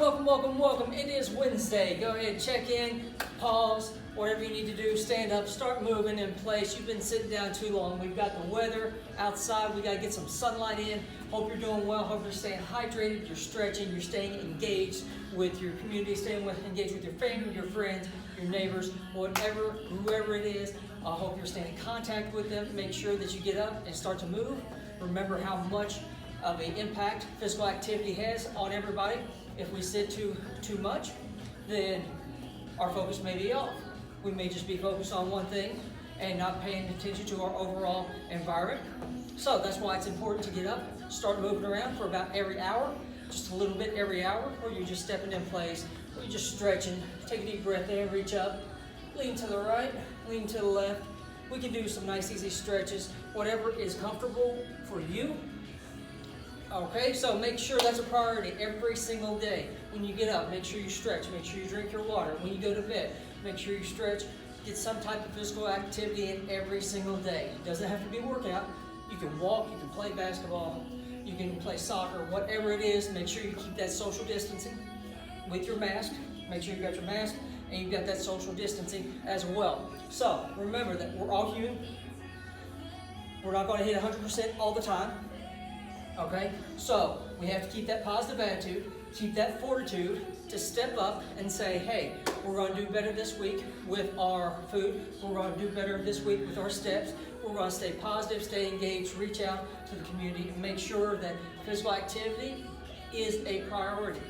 welcome, welcome, welcome. It is Wednesday. Go ahead, check in, pause, whatever you need to do, stand up, start moving in place. You've been sitting down too long. We've got the weather outside. We got to get some sunlight in. Hope you're doing well. Hope you're staying hydrated, you're stretching, you're staying engaged with your community, engaged with your family, your friends, your neighbors, whoever it is. I hope you're staying in contact with them. Make sure that you get up and start to move. Remember how much of an impact physical activity has on everybody. If we sit too much, then our focus may be off. We may just be focused on one thing and not paying attention to our overall environment. So that's why it's important to get up, start moving around for about every hour, just a little bit every hour, where you're just stepping in place, or you're just stretching. Take a deep breath in, reach up, lean to the right, lean to the left. We can do some nice easy stretches, whatever is comfortable for you. Okay, so make sure that's a priority every single day. When you get up, make sure you stretch, make sure you drink your water. When you go to bed, make sure you stretch, get some type of physical activity in every single day. It doesn't have to be a workout. You can walk, you can play basketball, you can play soccer, whatever it is. Make sure you keep that social distancing with your mask. Make sure you got your mask and you've got that social distancing as well. So remember that we're all human. We're not going to hit 100% all the time. Okay, so we have to keep that positive attitude, keep that fortitude to step up and say, hey, we're going to do better this week with our food. We're going to do better this week with our steps. We're going to stay positive, stay engaged, reach out to the community, and make sure that physical activity is a priority.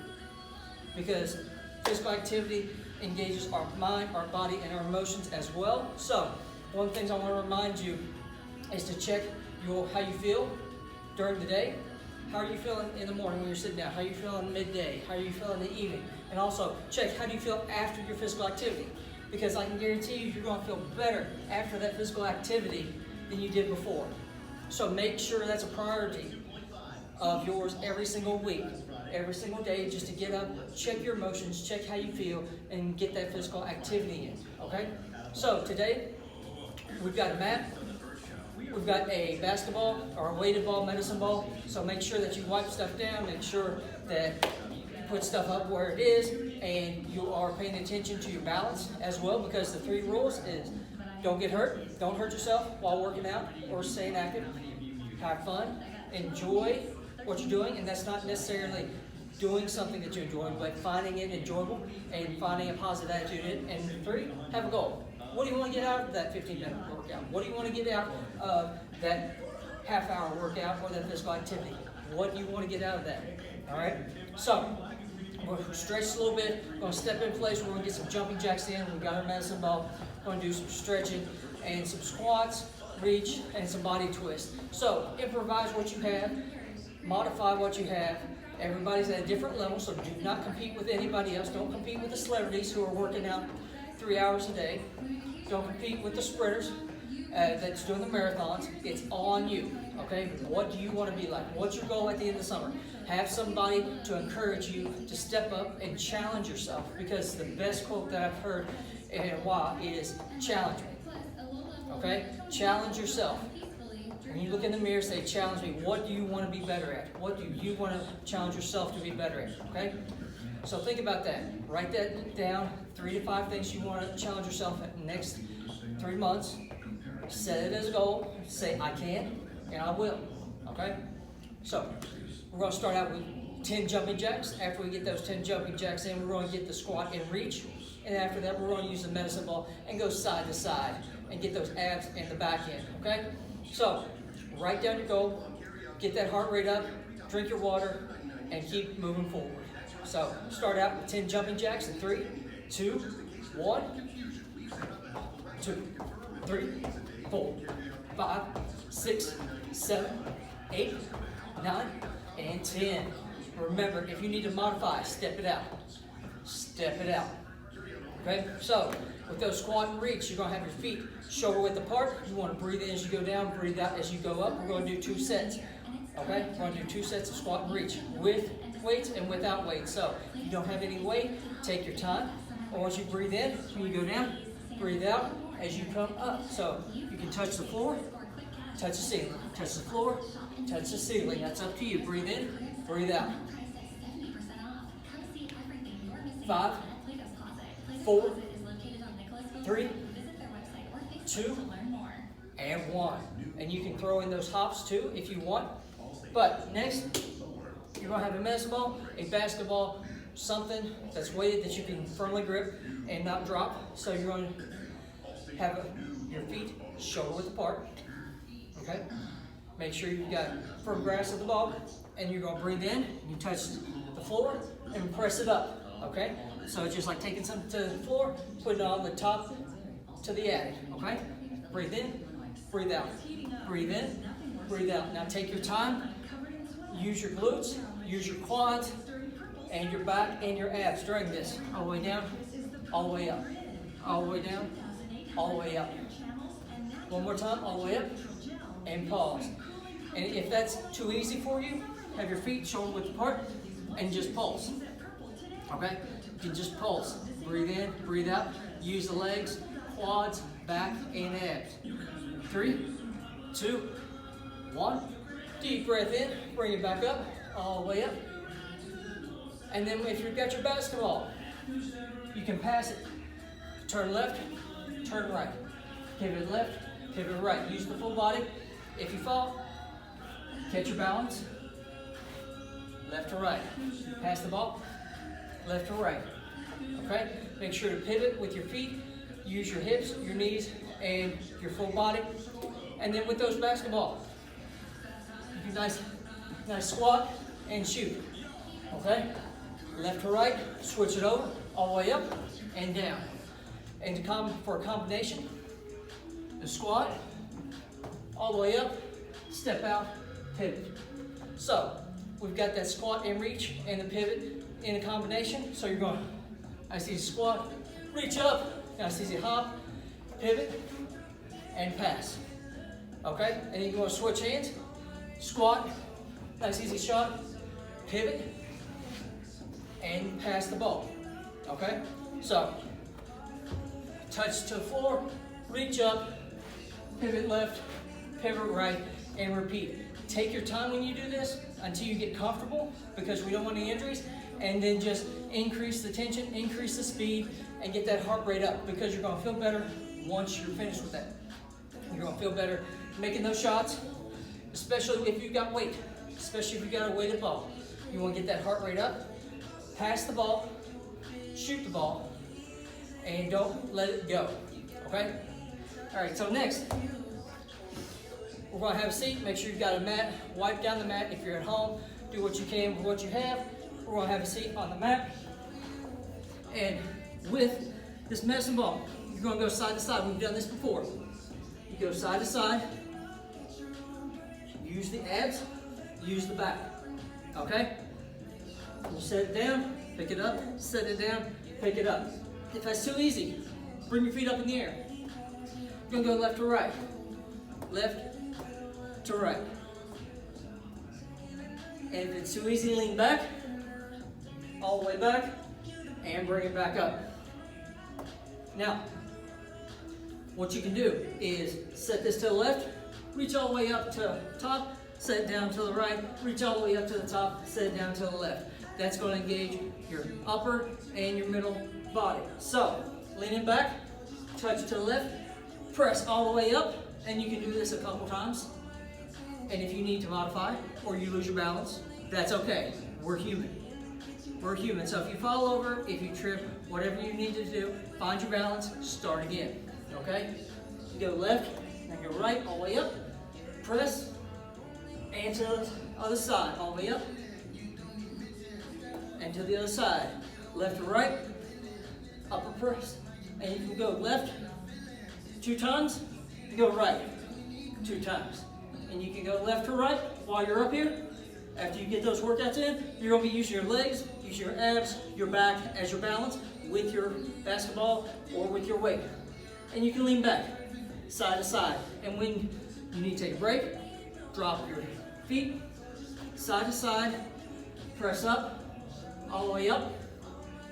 Because physical activity engages our mind, our body, and our emotions as well. So one of the things I want to remind you is to check how you feel during the day. How are you feeling in the morning when you're sitting down? How are you feeling midday? How are you feeling in the evening? And also check how do you feel after your physical activity, because I can guarantee you you're going to feel better after that physical activity than you did before. So make sure that's a priority of yours every single week, every single day, just to get up, check your emotions, check how you feel, and get that physical activity in. Okay? So today we've got a mat. We've got a basketball or a weighted ball, medicine ball. So make sure that you wipe stuff down. Make sure that you put stuff up where it is, and you are paying attention to your balance as well. Because the 3 rules is: don't get hurt, don't hurt yourself while working out or staying active. Have fun, enjoy what you're doing, and that's not necessarily doing something that you enjoy, but finding it enjoyable and finding a positive attitude in it. And 3, have a goal. What do you want to get out of that 15-minute workout? What do you want to get out of that half-hour workout or that physical activity? What do you want to get out of that? All right? So, we're going to stretch a little bit. We're going to step in place. We're going to get some jumping jacks in. We've got our medicine ball. We're going to do some stretching and some squats, reach, and some body twists. So, improvise what you have. Modify what you have. Everybody's at a different level, so do not compete with anybody else. Don't compete with the celebrities who are working out 3 hours a day. Don't compete with the sprinters that's doing the marathons. It's on you, okay? What do you want to be like? What's your goal at the end of the summer? Have somebody to encourage you to step up and challenge yourself, because the best quote that I've heard in a while is challenge me, okay? Challenge yourself. When you look in the mirror, say, challenge me. What do you want to be better at? What do you want to challenge yourself to be better at, okay? So think about that. Write that down. 3 to 5 things you want to challenge yourself in the next 3 months. Set it as a goal. Say, I can and I will. Okay? So we're going to start out with 10 jumping jacks. After we get those 10 jumping jacks in, we're going to get the squat and reach. And after that, we're going to use the medicine ball and go side to side and get those abs and the back end. Okay? So write down your goal. Get that heart rate up. Drink your water. And keep moving forward. So start out with 10 jumping jacks in 3, 2, 1, 2, 3, 4, 5, 6, 7, 8, 9, and 10. Remember, if you need to modify, step it out. Step it out. Okay? So with those squat and reach, you're going to have your feet shoulder width apart. You want to breathe in as you go down, breathe out as you go up. We're going to do 2 sets. Okay? We're going to do 2 sets of squat and reach with weights and without weights. So if you don't have any weight, take your time. Or once you breathe in, when you go down, breathe out as you come up. So you can touch the floor, touch the ceiling, touch the floor, touch the ceiling. That's up to you. Breathe in, breathe out. 5, 4, 3, 2, and 1. And you can throw in those hops too if you want. But next, you're going to have a medicine ball, a basketball, something that's weighted that you can firmly grip and not drop. So you're going to have your feet shoulder width apart. Okay? Make sure you've got firm grasp of the ball, and you're going to breathe in, and you touch the floor and press it up. Okay? So it's just like taking something to the floor, put it on the top to the attic. Okay? Breathe in, breathe out. Breathe in, breathe out. Now take your time. Use your glutes, use your quads, and your back and your abs during this. All the way down, all the way up. All the way down, all the way up. One more time, all the way up, and pause. And if that's too easy for you, have your feet shoulder width apart, and just pulse. Okay? You can just pulse. Breathe in, breathe out. Use the legs, quads, back, and abs. 3, 2, 1. Deep breath in, bring it back up, all the way up. And then if you've got your basketball, you can pass it. Turn left, turn right. Pivot left, pivot right. Use the full body. If you fall, catch your balance. Left to right. Pass the ball, left to right. Okay? Make sure to pivot with your feet. Use your hips, your knees, and your full body. And then with those basketballs, you do nice squat and shoot. Okay? Left to right, switch it over, all the way up and down. And for a combination, the squat, all the way up, step out, pivot. So, we've got that squat and reach and the pivot in a combination. So you're going, nice easy squat, reach up, nice easy hop, pivot, and pass. Okay? And then you're going to switch hands, squat, nice easy shot, pivot, and pass the ball. Okay? So, touch to the floor, reach up, pivot left, pivot right, and repeat. Take your time when you do this until you get comfortable, because we don't want any injuries, and then just increase the tension, increase the speed, and get that heart rate up, because you're going to feel better once you're finished with that. You're going to feel better making those shots, especially if you've got weight, especially if you've got a weighted ball. You want to get that heart rate up, pass the ball, shoot the ball, and don't let it go. Okay? All right, so next, we're going to have a seat. Make sure you've got a mat. Wipe down the mat if you're at home. Do what you can with what you have. We're going to have a seat on the mat. And with this medicine ball, you're going to go side to side. We've done this before. You go side to side. Use the abs. Use the back. Okay? You set it down, pick it up, set it down, pick it up. If that's too easy, bring your feet up in the air. You're going to go left to right. Left to right. And if it's too easy, lean back, all the way back, and bring it back up. Now, what you can do is set this to the left, reach all the way up to the top, set it down to the right, reach all the way up to the top, set it down to the left. That's going to engage your upper and your middle body. So, leaning back, touch to the left, press all the way up, and you can do this a couple times. And if you need to modify or you lose your balance, that's okay. We're human. We're human. So if you fall over, if you trip, whatever you need to do, find your balance, start again. Okay? You go left, and go right, all the way up, press, and to the other side, all the way up, and to the other side. Left to right, upper press, and you can go left 2 times, you go right 2 times. And you can go left to right while you're up here. After you get those workouts in, you're going to be using your legs, use your abs, your back as your balance with your basketball or with your weight. And you can lean back, side to side. And when you need to take a break, drop your feet, side to side, press up, all the way up,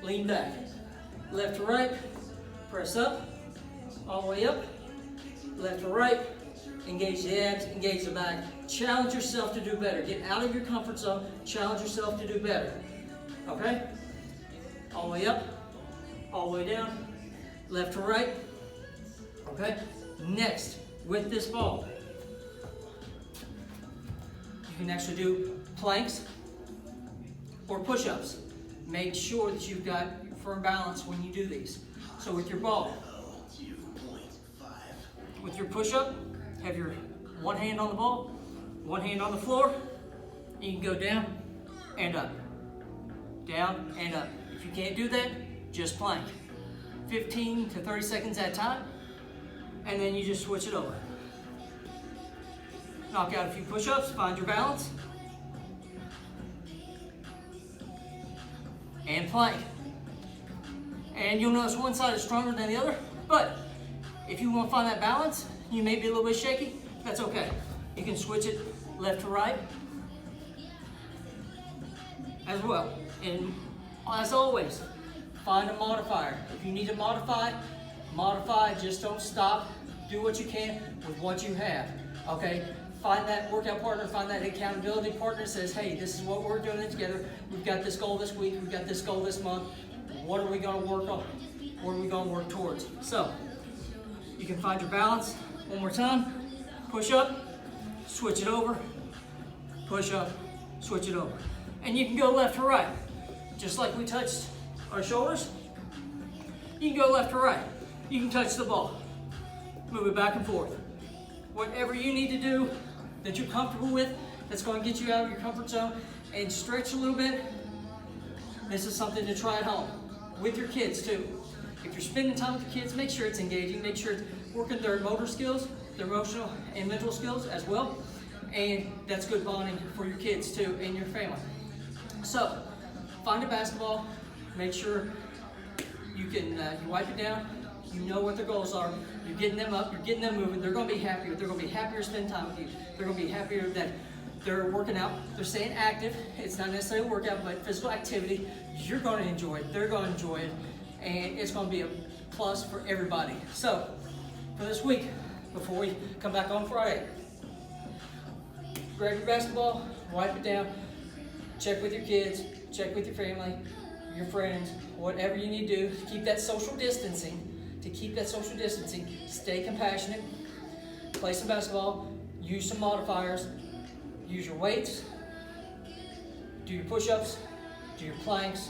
lean back. Left to right, press up, all the way up, left to right, engage the abs, engage the back. Challenge yourself to do better. Get out of your comfort zone, challenge yourself to do better. Okay? all the way up, all the way down, left to right. Okay? Next, with this ball, you can actually do planks or push-ups. Make sure that you've got firm balance when you do these. So with your ball, with your push-up, have your one hand on the ball, one hand on the floor. You can go down and up, down and up. If you can't do that, just plank. 15 to 30 seconds at a time, and then you just switch it over. Knock out a few push-ups, find your balance, and plank. And you'll notice one side is stronger than the other, but if you want to find that balance, you may be a little bit shaky, that's okay. You can switch it left to right as well. And as always, find a modifier. If you need to modify, just don't stop. Do what you can with what you have, okay? Find that workout partner, find that accountability partner that says, hey, this is what we're doing together. We've got this goal this week, we've got this goal this month. What are we gonna work on? What are we gonna work towards? So, you can find your balance. One more time, push up, switch it over, push up, switch it over. And you can go left to right. Just like we touched our shoulders, you can go left to right. You can touch the ball, move it back and forth. Whatever you need to do that you're comfortable with, that's going to get you out of your comfort zone and stretch a little bit, this is something to try at home with your kids too. If you're spending time with your kids, make sure it's engaging, make sure it's working their motor skills, their emotional and mental skills as well, and that's good bonding for your kids too and your family. So, find a basketball, make sure you can you wipe it down, you know what their goals are, you're getting them up, you're getting them moving, they're going to be happier, they're going to be happier spending time with you, they're going to be happier that they're working out, they're staying active, it's not necessarily a workout, but physical activity, you're going to enjoy it, they're going to enjoy it, and it's going to be a plus for everybody. So, for this week, before we come back on Friday, grab your basketball, wipe it down, check with your kids, check with your family, your friends, whatever you need to do to keep that social distancing, stay compassionate, play some basketball, use some modifiers, use your weights, do your push-ups, do your planks,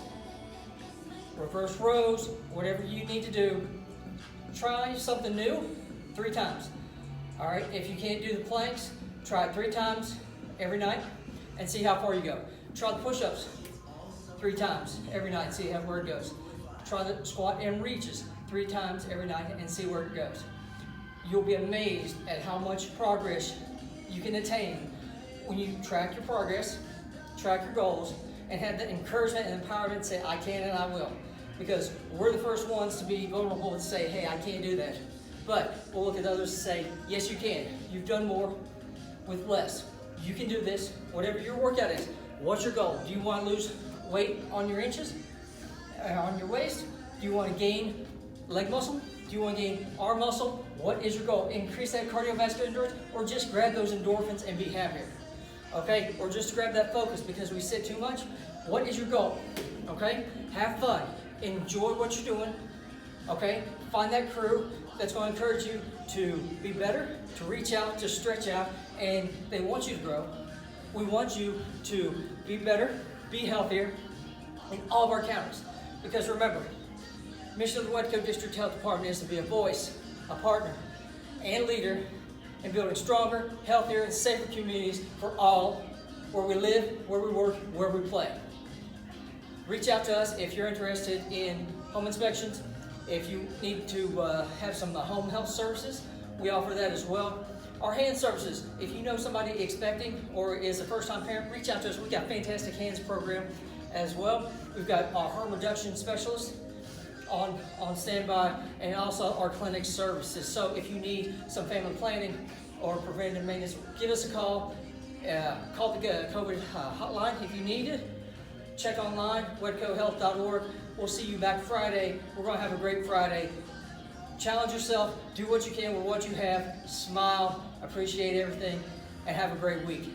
reverse rows, whatever you need to do. Try something new 3 times. All right, if you can't do the planks, try it 3 times every night and see how far you go. Try the push-ups 3 times every night and see where it goes. Try the squat and reaches 3 times every night and see where it goes. You'll be amazed at how much progress you can attain when you track your progress, track your goals, and have the encouragement and empowerment to say, I can and I will. Because we're the first ones to be vulnerable and say, hey, I can't do that. But we'll look at others and say, yes, you can. You've done more with less. You can do this, whatever your workout is. What's your goal? Do you want to lose weight on your inches, on your waist? Do you want to gain leg muscle? Do you want to gain arm muscle? What is your goal? Increase that cardiovascular endurance, or just grab those endorphins and be happier? Okay? Or just grab that focus because we sit too much. What is your goal? Okay? Have fun. Enjoy what you're doing. Okay? Find that crew that's going to encourage you to be better, to reach out, to stretch out, and they want you to grow. We want you to be better, be healthier in all of our counties. Because remember, mission of the Wedco District Health Department is to be a voice, a partner, and leader in building stronger, healthier, and safer communities for all, where we live, where we work, where we play. Reach out to us if you're interested in home inspections. If you need to have some home health services, we offer that as well. Our hand services, if you know somebody expecting or is a first-time parent, reach out to us. We've got a fantastic hands program as well. We've got our harm reduction specialists on standby, and also our clinic services. So if you need some family planning or preventative maintenance, give us a call. Call the COVID hotline if you need it. Check online, wedcohealth.org. We'll see you back Friday. We're going to have a great Friday. Challenge yourself, do what you can with what you have, smile, appreciate everything, and have a great week.